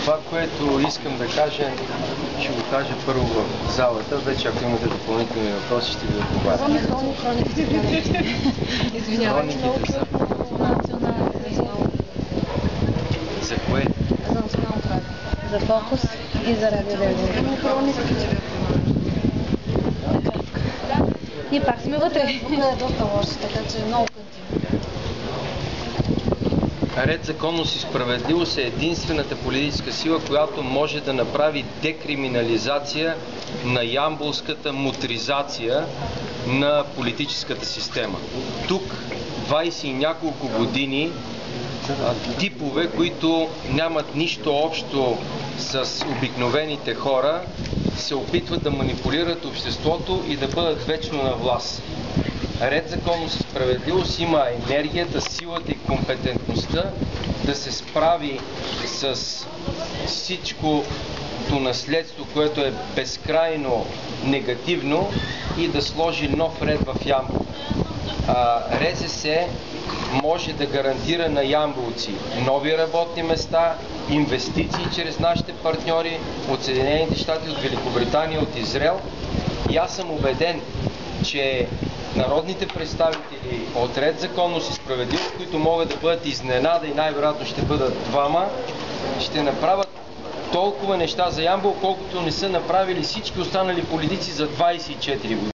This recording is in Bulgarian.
Това, което искам да кажа, ще го кажа първо в залата. Вече ако имате допълнителни въпроси, ще ви отговарям. Извинявайте. За кое? За националното радио. За Фокус и за Радио 9. Ние пак сме вътре. Тук е доста лошо, така че много кънтим. Ред, законност и справедливост е единствената политическа сила, която може да направи декриминализация на ямболската мутризация на политическата система. Тук 20 и няколко години типове, които нямат нищо общо с обикновените хора, се опитват да манипулират обществото и да бъдат вечно на власт. Ред, законност и справедливост има енергията, силата и компетентността да се справи с всичкото наследство, което е безкрайно негативно, и да сложи нов ред в Ямбол. РЗС може да гарантира на ямболци нови работни места, инвестиции чрез нашите партньори от Съединените щати, от Великобритания, от Израел. И аз съм убеден, че народните представители от Ред, законност и справедливост, които могат да бъдат изненада и най-вероятно ще бъдат двама, ще направят толкова неща за Ямбол, колкото не са направили всички останали политици за 24 години.